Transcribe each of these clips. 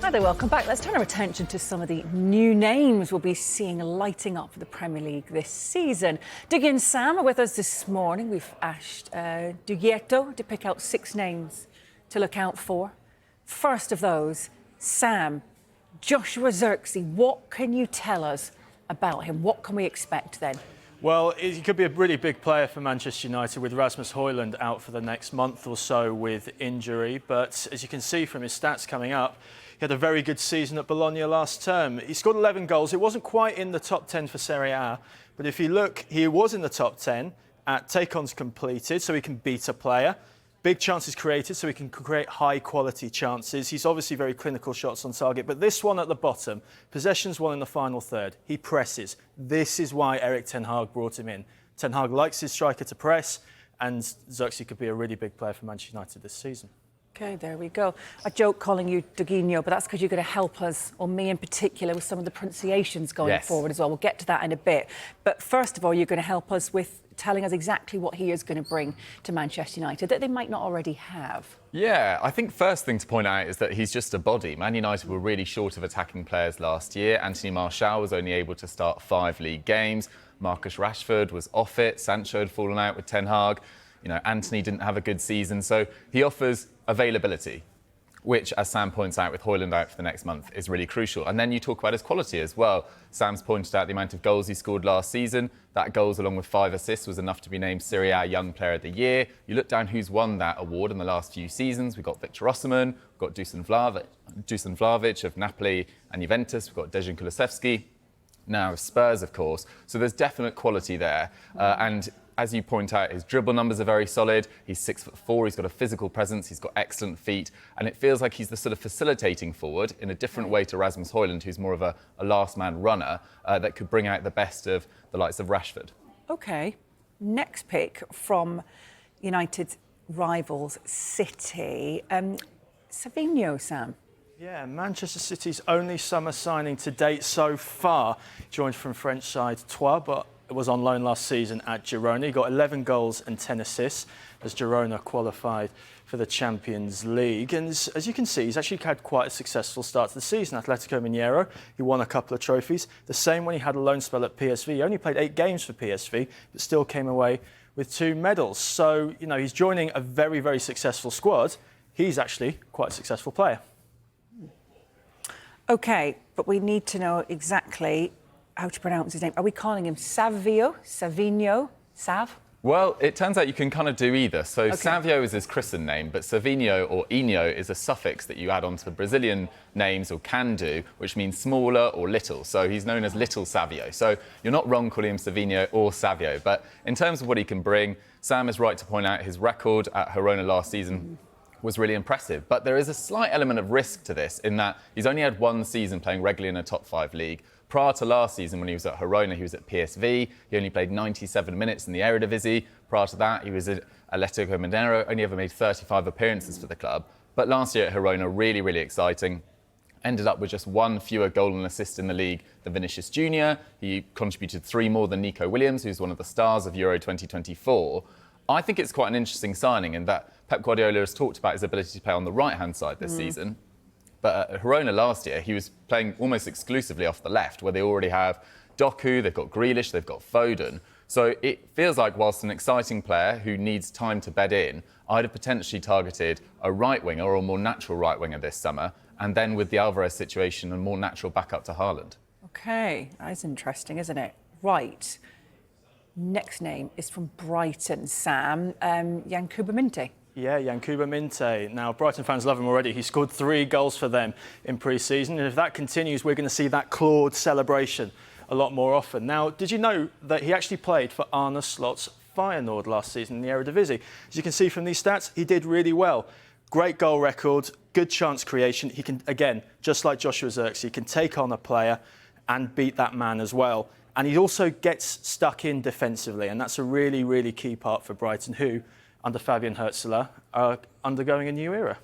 Hi there, welcome back. Let's turn our attention to some of the new names we'll be seeing lighting up for the Premier League this season. Dougie and Sam are with us this morning. We've asked Dougie to pick out 6 names to look out for. First of those, Sam, Joshua Zirkzee. What can you tell us about him? What can we expect then? Well, he could be a really big player for Manchester United with Rasmus Højlund out for the next month or so with injury. But as you can see from his stats coming up, he had a very good season at Bologna last term. He scored 11 goals. It wasn't quite in the top 10 for Serie A. But if you look, he was in the top 10 at take-ons completed, so he can beat a player. Big chances created, so he can create high-quality chances. He's obviously very clinical shots on target. But this one at the bottom, possessions won in the final third. He presses. This is why Erik Ten Hag brought him in. Ten Hag likes his striker to press, and Zirkzee could be a really big player for Manchester United this season. OK, there we go. I joke calling you Dougie, but that's because you're going to help us, or me in particular, with some of the pronunciations going forward as well. We'll get to that in a bit. But first of all, you're going to help us with telling us exactly what he is going to bring to Manchester United that they might not already have. Yeah, I think first thing to point out is that he's just a body. Man United were really short of attacking players last year. Anthony Martial was only able to start 5 league games. Marcus Rashford was off it. Sancho had fallen out with Ten Hag. You know, Anthony didn't have a good season. So he offers availability, which, as Sam points out, with Højlund out for the next month, is really crucial. And then you talk about his quality as well. Sam's pointed out the amount of goals he scored last season. That goals, along with 5 assists, was enough to be named Serie A Young Player of the Year. You look down who's won that award in the last few seasons. We've got Victor Osimhen, we've got Dusan Vlahovic of Napoli and Juventus, we've got Dejan Kulusevski, now Spurs, of course. So there's definite quality there. And as you point out, his dribble numbers are very solid. He's 6'4", he's got a physical presence, he's got excellent feet, and it feels like he's the sort of facilitating forward in a different way to Rasmus Højlund, who's more of a last-man runner that could bring out the best of the likes of Rashford. OK. Next pick from United's rivals, City. Savinho, Sam. Yeah, Manchester City's only summer signing to date so far. Joined from French side Troyes, but was on loan last season at Girona. He got 11 goals and 10 assists as Girona qualified for the Champions League. And as you can see, he's actually had quite a successful start to the season. Atletico Mineiro, he won a couple of trophies. The same when he had a loan spell at PSV. He only played 8 games for PSV, but still came away with 2 medals. So, you know, he's joining a very, very successful squad. He's actually quite a successful player. OK, but we need to know exactly how to pronounce his name. Are we calling him Savinho, Sav? Well, it turns out you can kind of do either. So Savio is his christened name, but Savinho or Inho is a suffix that you add onto the Brazilian names, or can do, which means smaller or little. So he's known as Little Savio. So you're not wrong calling him Savinho or Savio. But in terms of what he can bring, Sam is right to point out his record at Girona last season was really impressive. But there is a slight element of risk to this in that he's only had 1 season playing regularly in a top 5 league. Prior to last season, when he was at Girona, he was at PSV. He only played 97 minutes in the Eredivisie. Prior to that, he was at Atletico Mineiro, only ever made 35 appearances for the club. But last year at Girona, really, really exciting. Ended up with just 1 fewer goal and assist in the league than Vinicius Junior. He contributed 3 more than Nico Williams, who's one of the stars of Euro 2024. I think it's quite an interesting signing in that Pep Guardiola has talked about his ability to play on the right-hand side this season. But at Girona last year, he was playing almost exclusively off the left, where they already have Doku, they've got Grealish, they've got Foden. So it feels like, whilst an exciting player who needs time to bed in, I'd have potentially targeted a right winger or a more natural right winger this summer, and then with the Alvarez situation, a more natural backup to Haaland. OK, that's interesting, isn't it? Right. Next name is from Brighton, Sam. Yankuba Minteh. Yeah, Yankuba Minteh. Now, Brighton fans love him already. He scored 3 goals for them in pre-season. And if that continues, we're going to see that clawed celebration a lot more often. Now, did you know that he actually played for Arne Slot's Feyenoord last season in the Eredivisie? As you can see from these stats, he did really well. Great goal record, good chance creation. He can, again, just like Joshua Zirkzee, he can take on a player and beat that man as well. And he also gets stuck in defensively. And that's a really, really key part for Brighton, who, under Fabian Hürzeler, are undergoing a new era.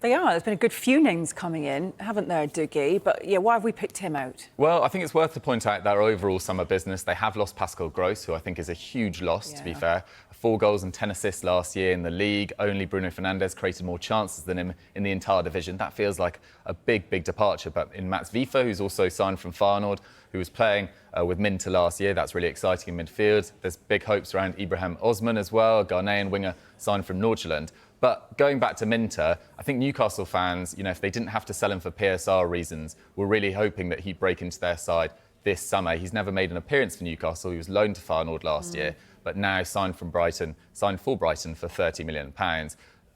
They are. There's been a good few names coming in, haven't there, Dougie? But yeah, why have we picked him out? Well, I think it's worth to point out their overall summer business. They have lost Pascal Gross, who I think is a huge loss, to be fair. 4 goals and 10 assists last year in the league. Only Bruno Fernandes created more chances than him in the entire division. That feels like a big, big departure. But in Mats Wife, who's also signed from Feyenoord, who was playing with Minteh last year, that's really exciting in midfield. There's big hopes around Ibrahim Osman as well, a Ghanaian winger signed from Nordjylland. But going back to Minteh, I think Newcastle fans, if they didn't have to sell him for PSR reasons, were really hoping that he'd break into their side this summer. He's never made an appearance for Newcastle. He was loaned to Feyenoord last year, but now signed for Brighton for £30 million.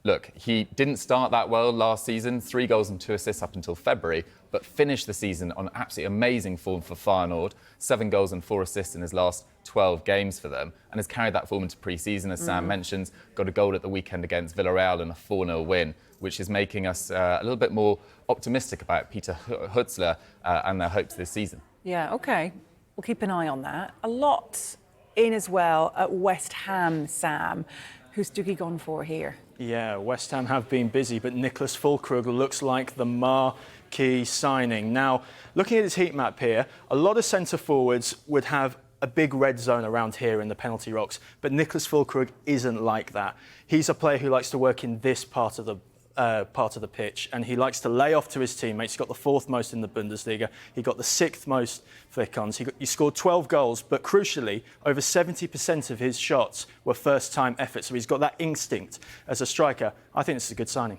Look, he didn't start that well last season, 3 goals and 2 assists up until February, but finished the season on absolutely amazing form for Feyenoord, 7 goals and 4 assists in his last 12 games for them, and has carried that form into pre-season, as Sam mentions, got a goal at the weekend against Villarreal and a 4-0 win, which is making us a little bit more optimistic about Peter Hutzler and their hopes this season. Yeah, OK. We'll keep an eye on that. A lot in as well at West Ham, Sam. Who's Dougie gone for here? Yeah, West Ham have been busy, but Niclas Füllkrug looks like the marquee signing. Now, looking at his heat map here, a lot of centre forwards would have a big red zone around here in the penalty box, but Niclas Füllkrug isn't like that. He's a player who likes to work in this part of the pitch, and he likes to lay off to his teammates. He got the 4th most in the Bundesliga. He got the 6th most flick-ons. He scored 12 goals, but crucially, over 70% of his shots were first-time efforts. So he's got that instinct as a striker. I think this is a good signing.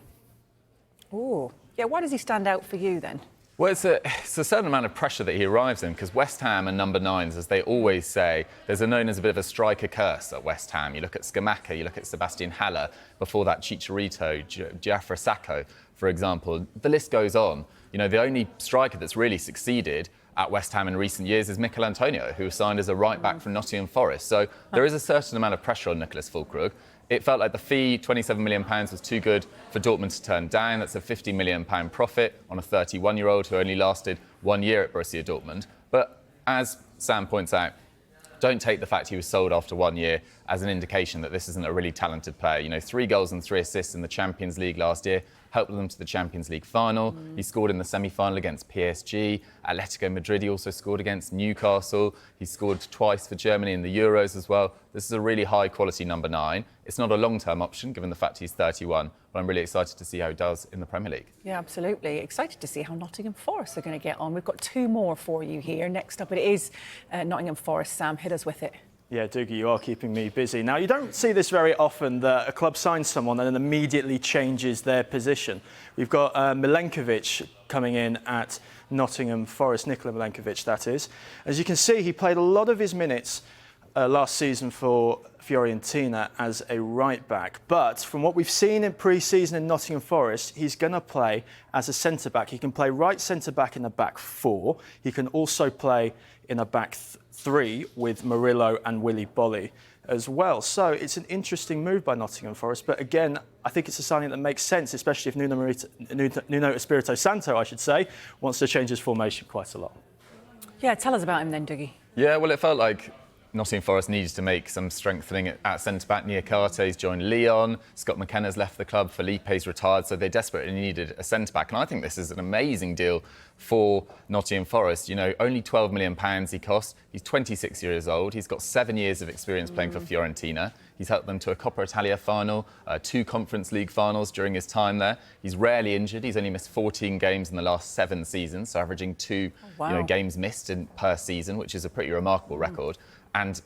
Oh, yeah. Why does he stand out for you then? Well, it's a certain amount of pressure that he arrives in, because West Ham are number 9s, as they always say. There's known as a bit of a striker curse at West Ham. You look at Scamacca, you look at Sebastian Haller, before that Chicharito, Diafra Sakho, for example. The list goes on. The only striker that's really succeeded at West Ham in recent years is Mikel Antonio, who was signed as a right-back from Nottingham Forest. So there is a certain amount of pressure on Niclas Füllkrug. It felt like the fee, £27 million, was too good for Dortmund to turn down. That's a £50 million profit on a 31-year-old who only lasted 1 year at Borussia Dortmund. But as Sam points out, don't take the fact he was sold after 1 year as an indication that this isn't a really talented player. 3 goals and 3 assists in the Champions League last year helped them to the Champions League final. He scored in the semi-final against PSG. Atletico Madrid, he also scored against Newcastle. He scored twice for Germany in the Euros as well. This is a really high-quality number 9. It's not a long-term option, given the fact he's 31, but I'm really excited to see how he does in the Premier League. Yeah, absolutely. Excited to see how Nottingham Forest are going to get on. We've got 2 more for you here. Next up, it is Nottingham Forest. Sam, hit us with it. Yeah, Dougie, you are keeping me busy. Now, you don't see this very often, that a club signs someone and then immediately changes their position. We've got Milenković coming in at Nottingham Forest, Nikola Milenković, that is. As you can see, he played a lot of his minutes last season for Fiorentina as a right-back. But from what we've seen in pre-season in Nottingham Forest, he's going to play as a centre-back. He can play right centre-back in a back 4. He can also play in a back 3 with Murillo and Willy Bolly as well. So it's an interesting move by Nottingham Forest. But again, I think it's a signing that makes sense, especially if Nuno Espirito Santo, I should say, wants to change his formation quite a lot. Yeah, tell us about him then, Dougie. Yeah, well, it felt like Nottingham Forest needed to make some strengthening at centre-back. Niakarte's joined Lyon. Scott McKenna's left the club. Felipe's retired, so they desperately needed a centre-back. And I think this is an amazing deal for Nottingham Forest. Only £12 million he cost. He's 26 years old. He's got 7 years of experience playing for Fiorentina. He's helped them to a Coppa Italia final, 2 Conference League finals during his time there. He's rarely injured. He's only missed 14 games in the last 7 seasons, so averaging 2 games missed per season, which is a pretty remarkable record. And,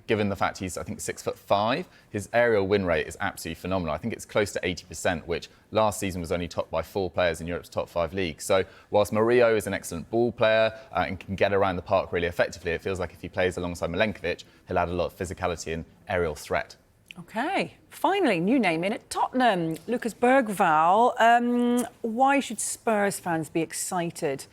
given the fact he's, I think, 6'5", his aerial win rate is absolutely phenomenal. I think it's close to 80%, which last season was only topped by 4 players in Europe's top 5 leagues. So whilst Murillo is an excellent ball player and can get around the park really effectively, it feels like if he plays alongside Milenković, he'll add a lot of physicality and aerial threat. OK. Finally, new name in at Tottenham, Lucas Bergvall. Why should Spurs fans be excited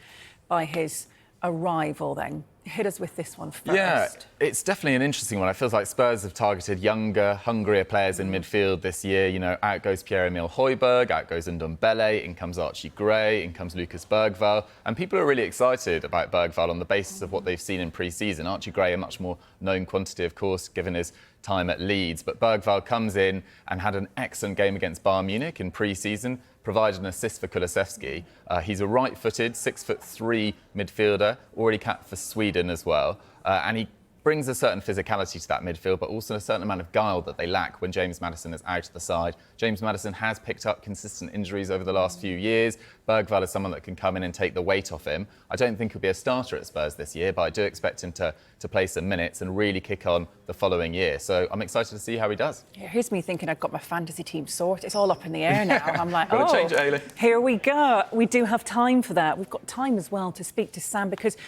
by his arrival then? Hit us with this one first. Yeah, it's definitely an interesting one. It feels like Spurs have targeted younger, hungrier players in midfield this year. You know, out goes Pierre-Emile Højbjerg, out goes Ndombele, in comes Archie Gray, in comes Lucas Bergvall. And people are really excited about Bergvall on the basis of what they've seen in pre-season. Archie Gray, a much more known quantity, of course, given his time at Leeds. But Bergvall comes in and had an excellent game against Bayern Munich in pre-season, provided an assist for Kulusevski. He's a right-footed, 6'3" midfielder, already capped for Sweden as well. And he brings a certain physicality to that midfield, but also a certain amount of guile that they lack when James Maddison is out of the side. James Maddison has picked up consistent injuries over the last few years. Bergvall is someone that can come in and take the weight off him. I don't think he'll be a starter at Spurs this year, but I do expect him to play some minutes and really kick on the following year. So I'm excited to see how he does. Yeah, here's me thinking I've got my fantasy team sorted. It's all up in the air now. I'm like, Gotta change it, Hayley. Here we go. We do have time for that. We've got time as well to speak to Sam, because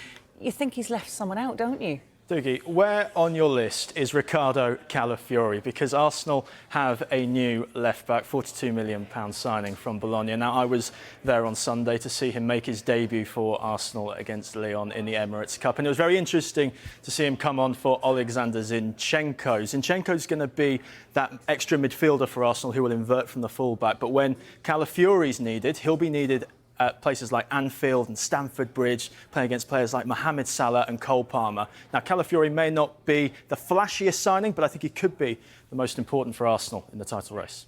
you think he's left someone out, don't you? Dougie, where on your list is Riccardo Calafiori? Because Arsenal have a new left-back, £42 million signing from Bologna. Now, I was there on Sunday to see him make his debut for Arsenal against Lyon in the Emirates Cup. And it was very interesting to see him come on for Alexander Zinchenko. Zinchenko's going to be that extra midfielder for Arsenal who will invert from the full-back. But when Calafiori's needed, he'll be needed at places like Anfield and Stamford Bridge, playing against players like Mohamed Salah and Cole Palmer. Now, Calafiori may not be the flashiest signing, but I think he could be the most important for Arsenal in the title race.